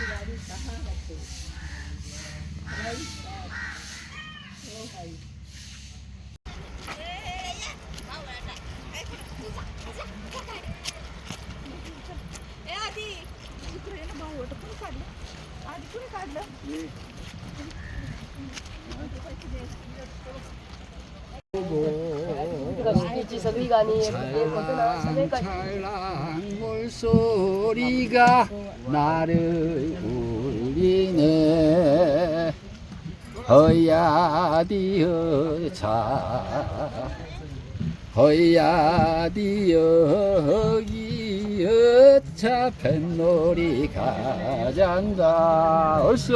तिवारी कहाँ रहते भाई ओ भाई आधी भाऊ पण काढलं आधी कुणी काढलं सगळी गाणी 물소리가 나를 울리네 허야디어 자 허야디어 기어차 뱃놀이 가잔다 얼쏘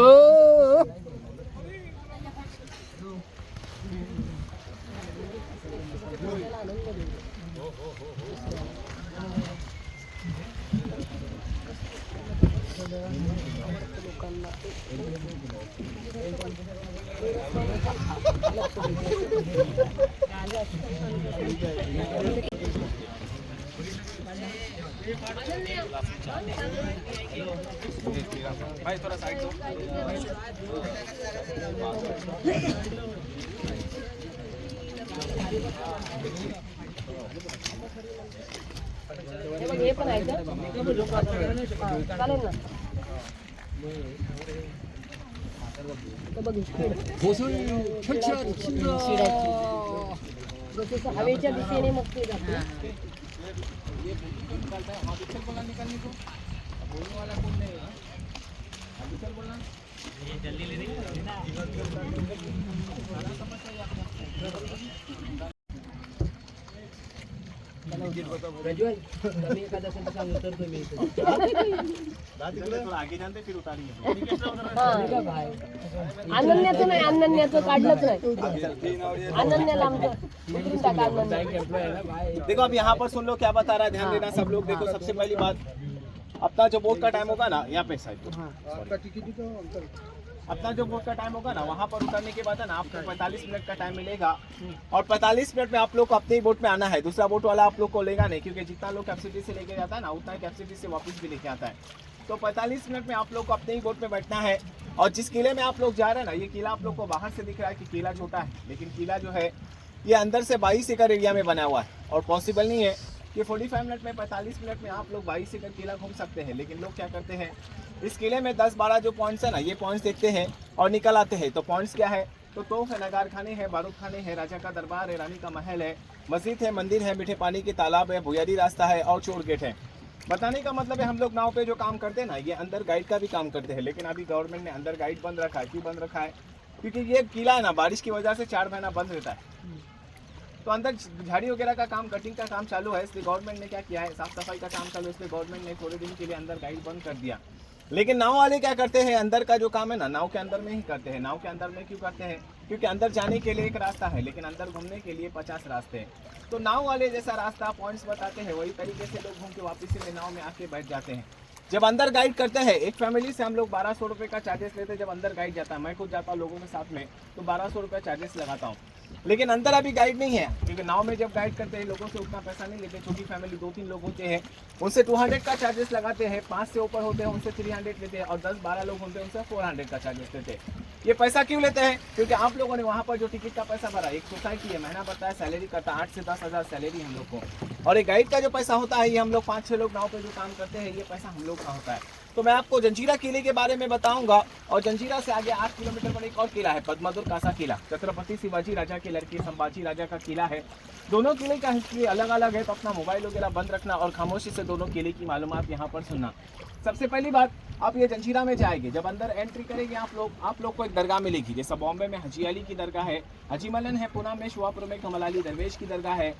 भाई थोड़ा साइड दो हे पण आहे का चालेल ना 옷을 펼쳐진다 जसं हवेच्या दिशेने मग ते जाते आगे जानते फिर उतारेंगे अनन्याचं नाही अनन्याचं काढलंच नाही अनन्याला आमचं देखो अब यहाँ पर सुन लो क्या बता रहा है, ध्यान देना सब लोग। देखो सबसे पहली बात, अपना जो बोट का टाइम होगा ना, यहाँ पे साइड अपना जो बोट का टाइम होगा ना, वहाँ पर उतरने के बाद है ना आपको 45 मिनट का टाइम मिलेगा और 45 मिनट में आप लोग को अपने ही बोट में आना है। दूसरा बोट वाला आप लोग को लेगा नहीं, क्योंकि जितना लोग कैपेसिटी से लेके जाता है ना उतना कैपेसिटी से वापस भी लेके आता है। तो 45 मिनट में आप लोग को अपने ही बोट में बैठना है। और जिस किले में आप लोग जा रहे हैं ना, ये किला आप लोग को बाहर से दिख रहा है कि किला छोटा है, लेकिन किला जो है ये अंदर से 22 एकड़ एरिया में बना हुआ है और पॉसिबल नहीं है कि 45 मिनट में 45 मिनट में आप लोग 22 एकड़ किला घूम सकते हैं। लेकिन लोग क्या करते हैं, इस किले में 10-12 जो पॉइंट्स है ना, ये पॉइंट्स देखते हैं और निकल आते हैं। तो पॉइंट्स क्या है, तो तोफ है, नगार खाने हैं, बारूद खाने हैं, राजा का दरबार है, रानी का महल है, मस्जिद है, मंदिर है, मीठे पानी के तालाब है, भुयारी रास्ता है और चोर गेट है। बताने का मतलब है हम लोग नाव पे जो काम करते हैं ना, ये अंदर गाइड का भी काम करते हैं। लेकिन अभी गवर्नमेंट ने अंदर गाइड बंद रखा है। क्यों बंद रखा है, क्योंकि ये किला है ना बारिश की वजह से 4 महीना बंद रहता है। तो अंदर झाड़ी वगैरह का काम, कटिंग का काम चालू है, इसलिए गवर्नमेंट ने क्या किया है, साफ सफाई का काम चालू है, इसलिए गवर्नमेंट ने थोड़े दिन के लिए अंदर गाइड बंद कर दिया। लेकिन नाव वाले क्या करते हैं, अंदर का जो काम है ना नाव के अंदर में ही करते हैं। नाव के अंदर में क्यों करते हैं, क्योंकि अंदर जाने के लिए एक रास्ता है, लेकिन अंदर घूमने के लिए 50 रास्ते हैं। तो नाव वाले जैसा रास्ता पॉइंट्स बताते हैं, वही तरीके से लोग घूम के वापस से नाव में आके बैठ जाते हैं। जब अंदर गाइड करते हैं, एक फैमिली से हम लोग 1200 रुपये का चार्जेस लेते हैं। जब अंदर गाइड जाता है, मैं खुद जाता हूँ लोगों के साथ में, तो 1200 रुपये चार्जेस लगाता हूँ। लेकिन अंदर अभी गाइड नहीं है, क्योंकि नाव में जब गाइड करते हैं लोगों से उतना पैसा नहीं लेते। छोटी फैमिली 2-3 लोग होते हैं, उनसे 200 का चार्जेस लगाते हैं। 5 से ऊपर होते हैं उनसे 300 लेते हैं और 10-12 लोग होते हैं उनसे 400 का चार्जेस लेते हैं। ये पैसा क्यों लेते हैं, क्योंकि आप लोगों ने वहाँ पर जो टिकट का पैसा भरा, एक सोसाइटी है, महीना भरता है, सैलरी करता है, 8 से 10 हज़ार सैलरी हम लोग को। और एक गाइड का जो पैसा होता है, ये हम लोग 5-6 लोग नाव पर जो काम करते हैं, ये पैसा हम लोग का होता है। तो मैं आपको जंजीरा किले के बारे में बताऊंगा। और जंजीरा से आगे 8 किलोमीटर पर एक और किला है, पद्मादुर कासा किला। छत्रपति शिवाजी राजा के लड़के संभाजी राजा का किला है। दोनों किले का हिस्ट्री अलग अलग है, तो अपना मोबाइल वगैरह बंद रखना और खामोशी से दोनों किले की मालूमात यहाँ पर सुनना। सबसे पहली बात, आप ये जंजीरा में जाएंगे, जब अंदर एंट्री करेंगे आप लोग को एक दरगाह मिलेगी। जैसा बॉम्बे में हाजी अली की दरगाह है, हाजी मलन है, पुणे में शुआपुर में कमल अली दरवेश की दरगाह है,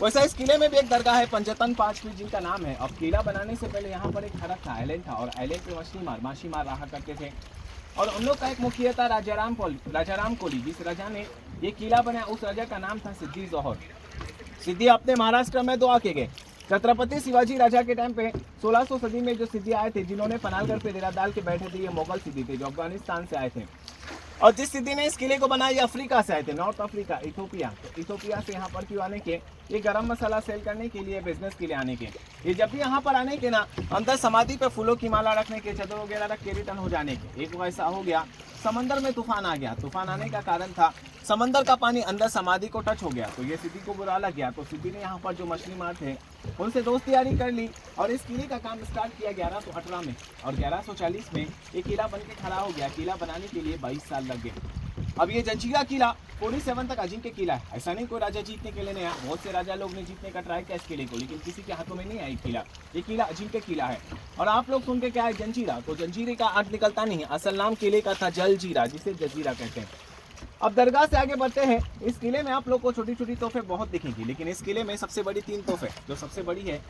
वैसा इस किले में भी एक दरगाह है, पंजतन 5 पीर जिनका नाम है। अब किला बनाने से पहले यहाँ पर एक खड़क था, आइलैंड था, और आइलैंड पे माछी मार रहा करते थे। और उन लोग का एक मुखिया था राजाराम कोली। जिस राजा ने ये किला बनाया, उस राजा का नाम था सिद्दी जोहर। सिद्दी अपने महाराष्ट्र में 2 आके गए। छत्रपति शिवाजी राजा के टाइम पे 1600 सदी में जो सिद्दी आए थे, जिन्होंने पनालगढ़ पे डेरा डाल के बैठे थे, ये मुगल सिद्दी थे जो अफगानिस्तान से आए थे। और जिस सिद्धि ने इस किले को बनाया ये अफ्रीका से आए थे, नॉर्थ अफ्रीका, इथोपिया। तो इथोपिया से यहाँ पर क्यों आने के? ये गरम मसाला सेल करने के लिए, बिजनेस के लिए आने के। ये जब भी यहाँ पर आने के ना, अंदर समाधि पे फूलों की माला रखने के, चादर वगैरह रख के रिटर्न हो जाने के। एक ऐसा हो गया, समंदर में तूफान आ गया। तूफान आने का कारण था समंदर का पानी अंदर समाधि को टच हो गया, तो ये सिद्धि को बुरा लग गया। तो सिद्धि ने यहाँ पर जो मछली मार थे उनसे दोस्ती कर ली और इस किले का काम स्टार्ट किया 1118 में। और 1140 में ये किला बन के खड़ा हो गया। किला बनाने के लिए 22 साल लग गए। अब ये जंजीरा किला 47 तक अजिंक्य किला है। ऐसा नहीं कोई राजा जीतने के लिए नहीं आया, बहुत से राजा लोग ने जीतने का ट्राई किया इस किले को, लेकिन किसी के हाथों में नहीं आई किला। ये किला अजिंक्य किला है। और आप लोग सुन के क्या है जंजीरा, तो जंजीरे का अर्थ निकलता नहीं है। असल नाम किले का था जलजीरा, जिसे जजीरा कहते हैं। अब दरगाह से आगे बढ़ते हैं। इस किले में आप लोग को छोटी छोटी तोहफे बहुत दिखेंगी, लेकिन इस किले में सबसे बड़ी 3 तोहफे, जो सबसे बड़ी है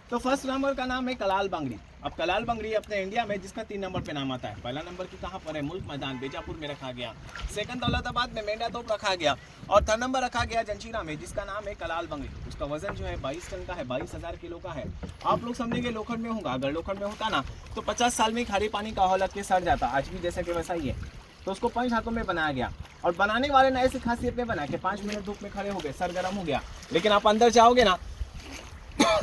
तो फर्स्ट नंबर का नाम है कलाल बंगड़ी। अब कलाल बंगड़ी अपने इंडिया में जिसका 3 नंबर पे नाम आता है। पहला नंबर की कहाँ पर है? मुल्क मैदान बीजापुर में रखा गया। सेकंड दौलताबाद में मेंढा तोप रखा गया। और 3rd नंबर रखा गया जंजीरा में, जिसका नाम है कलाल बंगड़ी। उसका वजन जो है 22 टन का है, 22,000 किलो का है। आप लोग समझेंगे लोखंड में होगा, अगर लोखंड में होता ना तो 50 साल में खारे पानी का हवा लग के सड़ जाता। आज भी जैसा कि वैसा ही है। तो उसको 5 हाथों में बनाया गया और बनाने वाले ने ऐसी खासियत में बनाया कि 5 मिनट धूप में खड़े हो गए, सर गर्म हो गया। लेकिन आप अंदर जाओगे ना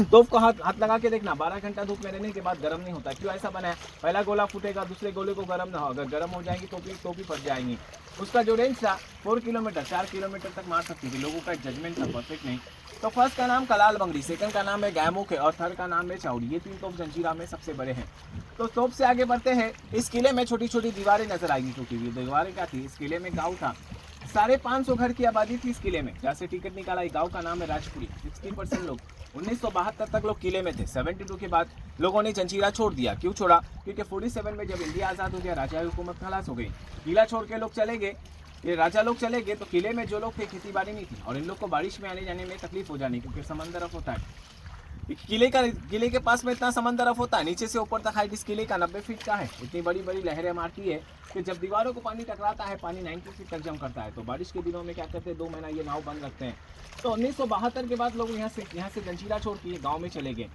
तोप को हाथ लगा के देखना, 12 घंटा धूप में रहने के बाद गर्म नहीं होता। क्यों ऐसा बना है? पहला गोला फूटेगा, दूसरे गोले को गर्म ना हो, अगर गर्म हो जाएगी टोपी फट जाएंगी। उसका जो रेंज था 4 किलोमीटर, 4 किलोमीटर तक मार सकती थी। लोगों का जजमेंट था, परफेक्ट नहीं। तो फर्स्ट का नाम कलाल बंगड़ी, सेकंड का नाम है गैमुख है और थर्ड का नाम है चाउड़ी। ये 3 तोप जंजीरा में सबसे बड़े हैं। तो तोप से आगे बढ़ते हैं। इस किले में छोटी छोटी दीवारें नजर आएंगी, क्योंकि ये दीवारें क्या थी? इस किले में गाँव था। 550 घर की आबादी थी इस किले में। जैसे टिकट निकाला, गांव का नाम है राजपुरी। 60% लोग 1972 तक लोग किले में थे। 72 के बाद लोगों ने जंजीरा छोड़ दिया। क्यों छोड़ा? क्योंकि 47 में जब इंडिया आज़ाद हो गया, राजा हुकूमत खलास हो गई, किला छोड़ के लोग चले गए। ये राजा लोग चले गए तो किले में जो लोग थे खेती बाड़ी नहीं थी और इन लोग को बारिश में आने जाने में तकलीफ हो जानी, क्योंकि समंदर रफ होता है। किले के पास में इतना समंदर रफ होता है, नीचे से ऊपर तक हाइट इस किले का 90 फीट का है। इतनी बड़ी बड़ी लहरें मारती है कि जब दीवारों को पानी टकराता है, पानी 90 फीट तक जम करता है। तो बारिश के दिनों में क्या करते हैं, 2 महीना ये नाव बंद रखते हैं। तो 1972 के बाद लोग यहाँ से जंजीरा छोड़ के गाँव में चले गए।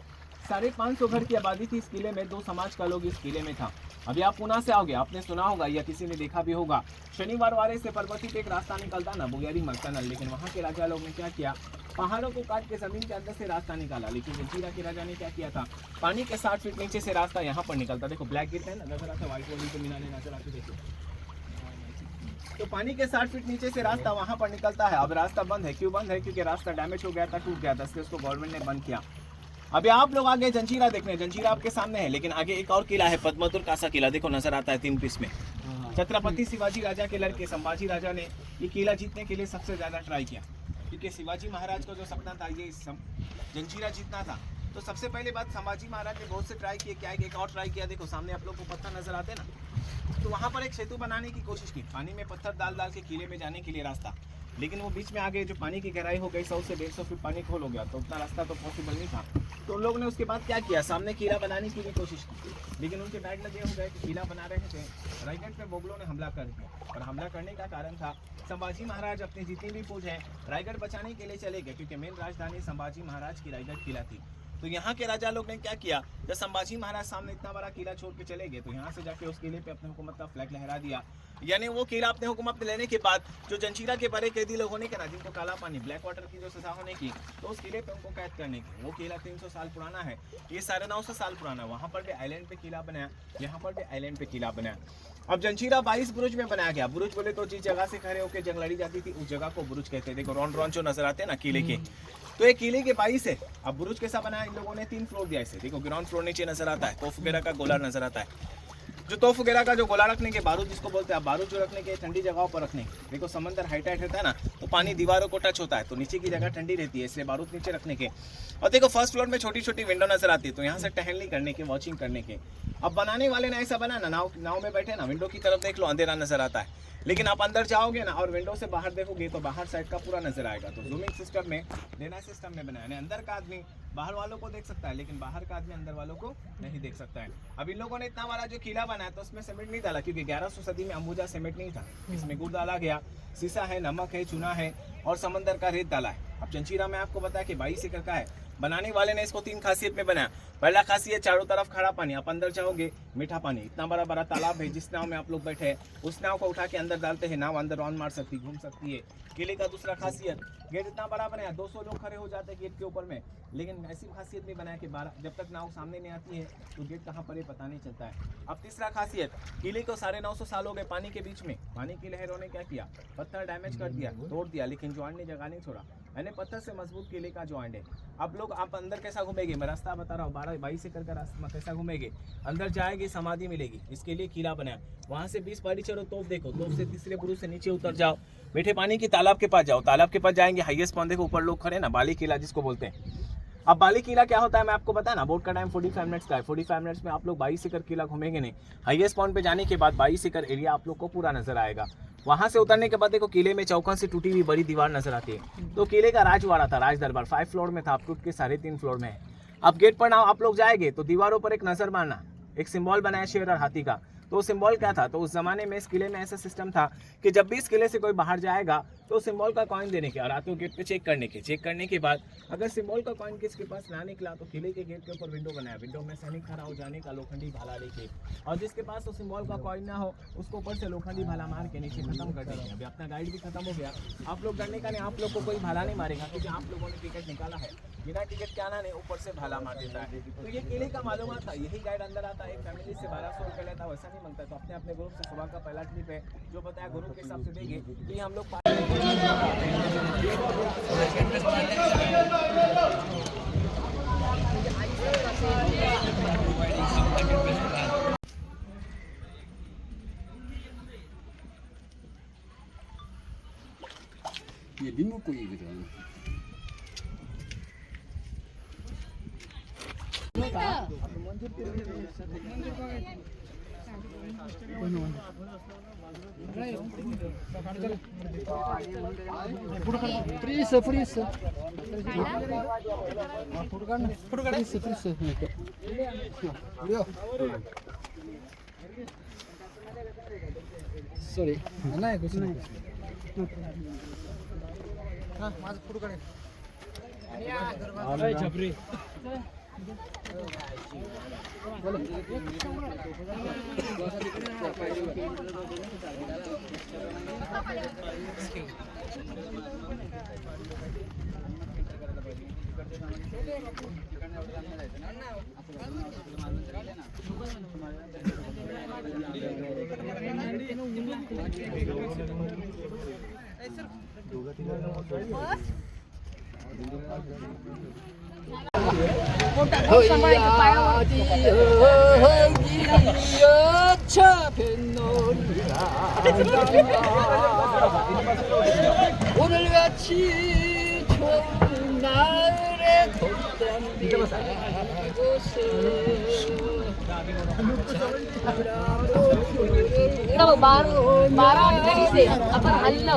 550 घर की आबादी थी इस किले में। 2 समाज का लोग इस किले में था। अभी आप पुणे से आओगे, आपने सुना होगा या किसी ने देखा भी होगा, शनिवार वारे से पर्वती पे एक रास्ता निकलता ना, बुग्यारी मकतनल। लेकिन वहाँ के राजा लोग ने क्या किया, पहाड़ों को काट के जमीन के अंदर से रास्ता निकाला। लेकिन जंजीरा के राजा ने क्या किया था, पानी के 60 फीट नीचे से रास्ता यहाँ पर निकलता। देखो ब्लैक गिरता है ना, नजर आता है, व्हाइट वाली को मीनारे नजर आती, देखो। तो पानी के 60 फीट नीचे से रास्ता वहाँ पर निकलता है। अब रास्ता बंद है। क्यों बंद है? क्योंकि रास्ता डैमेज हो गया था, टूट गया था, इसलिए उसको गवर्नमेंट ने बंद किया। अभी आप लोग आगे जंजीरा देखने, जंजीरा आपके सामने है, लेकिन आगे एक और किला है, पद्मतुर कासा किला। देखो नजर आता है 3 पीस में। छत्रपति शिवाजी राजा के लड़के संभाजी राजा ने ये किला जीतने के लिए सबसे ज्यादा ट्राई किया, क्योंकि शिवाजी महाराज को जो सपना था ये जंजीरा जीतना था। तो सबसे पहले बात, संभाजी महाराज ने बहुत से ट्राई किए। क्या एक और ट्राई किया, देखो सामने आप लोग को पत्थर नजर आते हैं ना, तो वहाँ पर एक सेतु बनाने की कोशिश की, पानी में पत्थर डाल डाल के किले में जाने के लिए रास्ता। लेकिन वो बीच में आगे जो पानी की गहराई हो गई 100 से 150 फीट पानी खोल हो गया, तो उतना रास्ता तो पॉसिबल नहीं था। तो उन लोगों ने उसके बाद क्या किया, सामने किला बनाने की भी कोशिश की, लेकिन उनके बैग लगे हो गए कि किला बना रहे थे। रायगढ़ पे मुगलों ने हमला कर दिया, और हमला करने का कारण था संभाजी महाराज अपनी जितनी भी फौज है रायगढ़ बचाने के लिए चले गए, क्योंकि मेन राजधानी संभाजी महाराज की रायगढ़ किला थी। तो यहाँ के राजा लोग ने क्या किया, जब संभाजी महाराज सामने इतना बड़ा किला छोड़ के चले गए, तो यहाँ से जाके उस किले पे अपने हुकूमत का फ्लैग लहरा दिया। यानी वो किला अपने हुकूमत में लेने के बाद जो जंजीरा के बड़े कैदी लोग होने के ना, जिनको काला पानी ब्लैक वाटर की जो सजा होने की, तो उस किले पे उनको कैद करने की। वो किला 300 साल पुराना है, ये 950 साल पुराना है। वहाँ पर भी आइलैंड पे किला बनाया, यहाँ पर भी आइलैंड पे किला बनाया। अब जंजीरा 22 बुरुज में बनाया गया। बुरुज बोले तो जिस जगह से खड़े होकर जंग लड़ी जाती थी उस जगह को बुरुज कहते हैं। देखो रॉन्ड रॉन्ड जो नजर आते हैं ना किले के, तो ये किले के 22 है। अब बुरुज कैसा बनाया, इन लोगों ने 3 फ्लोर दिया इसे। देखो ग्राउंड फ्लोर नीचे नजर आता है, तोफ वगैरह का गोला नजर आता है, जो तोफ वगैरह का जो गोला रखने के, बारूद जिसको बोलते हैं, बारूद जो रखने के ठंडी जगहों पर रखने। देखो समंदर हाई टाइट रहता है ना, तो पानी दीवारों को टच होता है, तो नीचे की जगह ठंडी रहती है, इसलिए बारूद नीचे रखने के। और देखो फर्स्ट फ्लोर में छोटी छोटी विंडो नजर आती है, तो यहाँ से टहलने करने के, वॉचिंग करने के। अब बनाने वाले ने ऐसा बना ना, नाव में बैठे ना, विंडो की तरफ देख लो, अंधेरा नजर आता है, लेकिन आप अंदर जाओगे ना और विंडो से बाहर देखोगे तो बाहर साइड का पूरा नजर आएगा। तो जूमिंग सिस्टम में, लेना सिस्टम में बनाया, अंदर का आदमी बाहर वालों को देख सकता है, लेकिन बाहर का आदमी अंदर वालों को नहीं देख सकता है। अब इन लोगों ने इतना बड़ा जो किला बनाया तो उसमें सीमेंट नहीं डाला, क्योंकि 1100 सदी में अंबुजा सीमेंट नहीं था, इसमें गुड़ डाला गया, शीशा है, नमक है, चूना है और समंदर का रेत डाला है। अब जंजीरा में आपको बताया कि 22 एकड़ का है, बनाने वाले ने इसको 3 खासियत में बनाया। पहला खासियत चारों तरफ खड़ा पानी, आप अंदर जाओगे मीठा पानी, इतना बड़ा बड़ा तालाब है, जिस नाव में आप लोग बैठे हैं उस नाव को उठा के अंदर डालते हैं, नाव अंदर रॉन मार सकती, घूम सकती है। किले का दूसरा खासियत, गेट इतना बड़ा बनाया 200 लोग खड़े हो जाते हैं गेट के ऊपर में, लेकिन ऐसी खासियत भी बनाया कि 12 जब तक नाव सामने नहीं आती है तो गेट कहाँ पर है पता नहीं चलता है। अब तीसरा खासियत, किले को 950 साल हो गए पानी के बीच में, पानी की लहरों ने क्या किया, पत्थर डैमेज कर दिया, तोड़ दिया, लेकिन ज्वाइंट ने जगह नहीं छोड़ा, यानी पत्थर से मजबूत किले का ज्वाइंट है। अब लोग आप अंदर कैसा घूमेंगे, मैं रास्ता बता रहा हूँ, 12-22 एकड़ का रास्ता कैसा घूमेंगे, अंदर जाएंगे समाधि मिलेगी, इसके लिए किला बनाया। वहाँ से 20 पहाड़ी चढ़ो, तोप देखो, तोप से तीसरे बुरुज से नीचे उतर जाओ, मीठे पानी की तालाब के पास जाओ, तालाब के पास जाएंगे, हाईएस्ट पॉइंट देखो, ऊपर लोग खड़े ना, बाली किला जिसको बोलते हैं। अब बाली किला क्या होता है मैं आपको बताया ना, बोट का टाइम 45 मिनट्स का है, 45 मिनट्स में आप लोग 22 एकड़ किला घूमेंगे नहीं। हाईएस्ट पॉइंट पे जाने के बाद 22 एकड़ एरिया आप लोग को पूरा नजर आएगा। वहां से उतरने के बाद देखो किले में चौकों से टूटी हुई बड़ी दीवार नजर आती है, तो किले का राजवाड़ा था, राज दरबार 5 फ्लोर में था, अब टूट के 3.5 फ्लोर में है। अब गेट पर ना आप लोग जाएंगे तो दीवारों पर एक नजर मारना, एक सिंबल बनाया शेर और हाथी का, तो सिंबल क्या था, तो उस जमाने में इस किले में ऐसा सिस्टम था कि जब भी इस किले से कोई बाहर जाएगा तो सिंबल का कॉइन देने के और रातों गेट पे चेक करने के बाद अगर सिंबल का कॉइन किसके पास ना निकला तो किले के गेट के ऊपर विंडो बनाया, विंडो में सैनिक खड़ा हो जाने का लोखंडी भाला लेके, और जिसके पास तो सिंबल का कॉइन ना हो उसको ऊपर से लोखंडी भाला मार के नीचे खत्म कर देंगे। अभी अपना गाइड भी खत्म हो गया, आप लोग डरने का नहीं, आप लोग को कोई भाला नहीं मारेगा क्योंकि आप लोगों ने टिकट निकाला है, बिना टिकट के आना नहीं, ऊपर से भाला मार देता है। तो ये किले का मालूमात था, यही गाइड अंदर आता है, एक फैमिली से 1200 रुपये लेता, वैसा नहीं मांगता। तो अपने ग्रुप से सुबह का पहला ट्रिप है जो बताया ग्रुप के हिसाब से देंगे कि हम लोग 이게 민물고기거든. 프리스 सॉरी नाही कुछ नाही हां माझं फोटो काढ आणि छपरी 오늘같이 좋은 날에 बारा से अपन हल्लं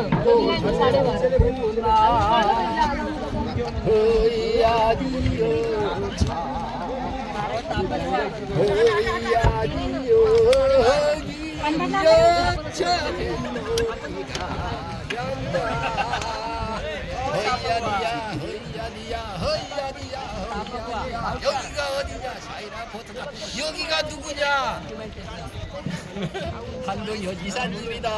여기가 어디냐 자이라 포트가 여기가 누구냐 한동여 지사님이다.